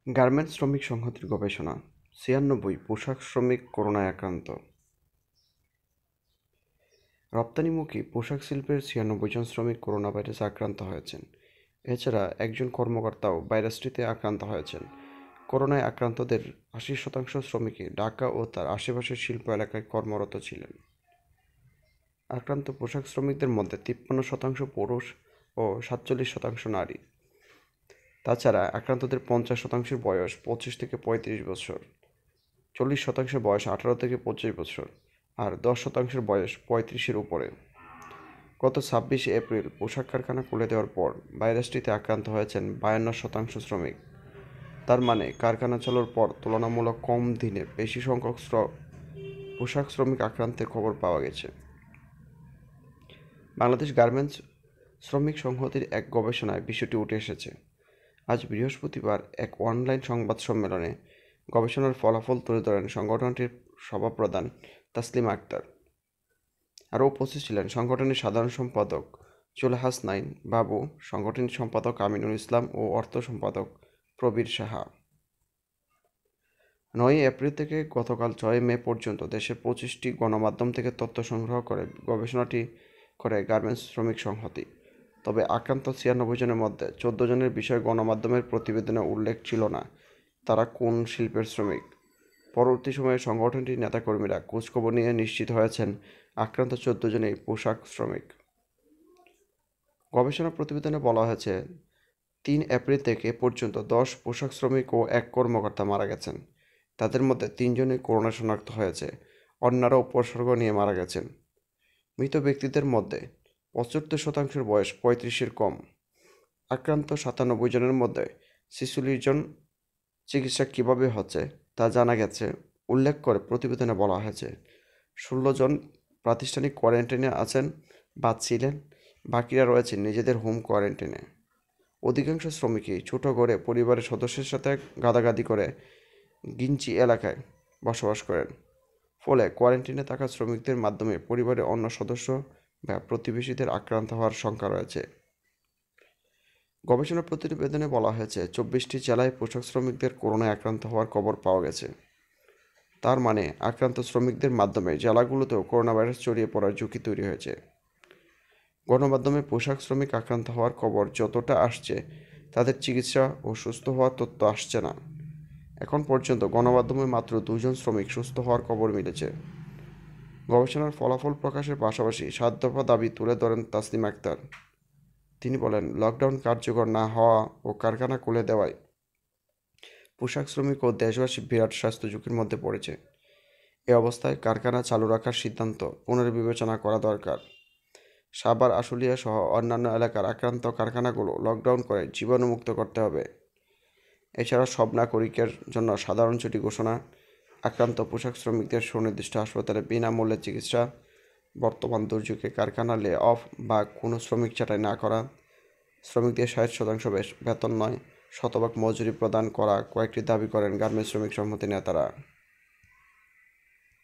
Garments শ্রমিক সংহতির গবেষণা ৯৬ পোশাক শ্রমিক করোনায় আক্রান্ত। রপ্তানিমুখী পোশাক শিল্পের ৯৬ জন শ্রমিক করোনা ভাইরাসে আক্রান্ত হয়েছেন। এছাড়া একজন কর্মকর্তাও ভাইরাসটিতে আক্রান্ত হয়েছেন। করোনায় আক্রান্তদের ৮০% শ্রমিকই ঢাকা ও তার আশেপাশের শিল্প এলাকায় কর্মরত ছিলেন। আক্রান্ত পোশাক শ্রমিকদের মধ্যে ৫৩% পুরুষ ও ৪৭% নারী। তাছাড়া আক্রান্তদের ৫০%-এর বয়স ২৫ থেকে ৩৫ বছর, ৪০% বয়স ১৮ থেকে ২৫ বছর আর ১০% বয়স ৩৫-এর উপরে। গত ২৬ এপ্রিল পোশাক কারখানা খুলে দেওয়ার পর ভাইরাসটিতে আক্রান্ত হয়েছেন ৫২% শ্রমিক। তার মানে কারখানা চালুর পর তুলনামূলক কম দিনে বেশি সংখ্যক পোশাক শ্রমিক আক্রান্তের খবর পাওয়া গেছে। বাংলাদেশ গার্মেন্টস শ্রমিক সংহতির এক গবেষণায় বিষয়টি উঠে এসেছে। আজ বৃহস্পতিবার এক অনলাইন সংবাদ সম্মেলনে গবেষণার ফলাফল তুলে ধরেন সংগঠনটির সভাপ্রধান তাসলিমা আক্তার। আরও উপস্থিত ছিলেন সংগঠনের সাধারণ সম্পাদক চুলেহা হাসনাইন বাবু, সংগঠনের সম্পাদক আমিনুল ইসলাম ও অর্থ সম্পাদক প্রবীর সাহা। ৯ এপ্রিল থেকে গতকাল ৬ মে পর্যন্ত দেশের ২৫টি গণমাধ্যম থেকে তথ্য সংগ্রহ করে গবেষণাটি করে গার্মেন্টস শ্রমিক সংহতি। তবে আক্রান্ত ৯৬ জনের মধ্যে ১৪ জনের বিষয়ে গণমাধ্যমের প্রতিবেদনে উল্লেখ ছিল না তারা কোন শিল্পের শ্রমিক। পরবর্তী সময়ে সংগঠনটির নেতাকর্মীরা খোঁজখবর নিয়ে নিশ্চিত হয়েছেন আক্রান্ত ১৪ জনই পোশাক শ্রমিক। গবেষণা প্রতিবেদনে বলা হয়েছে ৩ এপ্রিল থেকে পর্যন্ত ১০ পোশাক শ্রমিক ও ১ কর্মকর্তা মারা গেছেন। তাদের মধ্যে ৩ জনই করোনা শনাক্ত হয়েছে, অন্যরা উপসর্গ নিয়ে মারা গেছেন। মৃত ব্যক্তিদের মধ্যে ৭৫% বয়স ৩৫-এর কম। আক্রান্ত ৯৭ জনের মধ্যে ৪৬ জন চিকিৎসা কীভাবে হচ্ছে তা জানা গেছে উল্লেখ করে প্রতিবেদনে বলা হয়েছে ১৬ জন প্রাতিষ্ঠানিক কোয়ারেন্টাইনে আছেন বা ছিলেন, বাকিরা রয়েছেন নিজেদের হোম কোয়ারেন্টাইনে। অধিকাংশ শ্রমিকই ছোট ঘরে পরিবারের সদস্যের সাথে গাদাগাদি করে গিঞ্জি এলাকায় বসবাস করেন। ফলে কোয়ারেন্টাইনে থাকা শ্রমিকদের মাধ্যমে পরিবারের অন্য সদস্য বা প্রতিবেশীদের আক্রান্ত হওয়ার শঙ্কা রয়েছে। গবেষণা প্রতিবেদনে বলা হয়েছে ২৪টি জেলায় পোশাক শ্রমিকদের করোনায় আক্রান্ত হওয়ার খবর পাওয়া গেছে। তার মানে আক্রান্ত শ্রমিকদের মাধ্যমে জেলাগুলোতেও করোনা ভাইরাস ছড়িয়ে পড়ার ঝুঁকি তৈরি হয়েছে। গণমাধ্যমে পোশাক শ্রমিক আক্রান্ত হওয়ার খবর যতটা আসছে তাদের চিকিৎসা ও সুস্থ হওয়ার তথ্য আসছে না। এখন পর্যন্ত গণমাধ্যমে মাত্র ২ জন শ্রমিক সুস্থ হওয়ার খবর মিলেছে। গবেষণার ফলাফল প্রকাশের পাশাপাশি ৭ দফা দাবি তুলে ধরেন তাসলিমা আক্তার। তিনি বলেন, লকডাউন কার্যকর না হওয়া ও কারখানা খুলে দেওয়ায় পোশাক শ্রমিক ও দেশবাসী বিরাট স্বাস্থ্য ঝুঁকির মধ্যে পড়েছে। এ অবস্থায় কারখানা চালু রাখার সিদ্ধান্ত পুনর্বিবেচনা করা দরকার। সাভার, আশুলিয়া সহ অন্যান্য এলাকার আক্রান্ত কারখানাগুলো লকডাউন করে জীবাণুমুক্ত করতে হবে। এছাড়া সব নাগরিকের জন্য সাধারণ ছুটি ঘোষণা, আক্রান্ত পোশাক শ্রমিকদের সুনির্দিষ্ট হাসপাতালে বিনামূল্যে চিকিৎসা, বর্তমান দুর্যোগে কারখানা লে অফ বা কোনো শ্রমিক ছাঁটাই না করা, শ্রমিকদের ৬০% বেতন নয়, শতভাগ মজুরি প্রদান করা কয়েকটি দাবি করেন গার্মেন্টস শ্রমিক সংহতি নেতারা।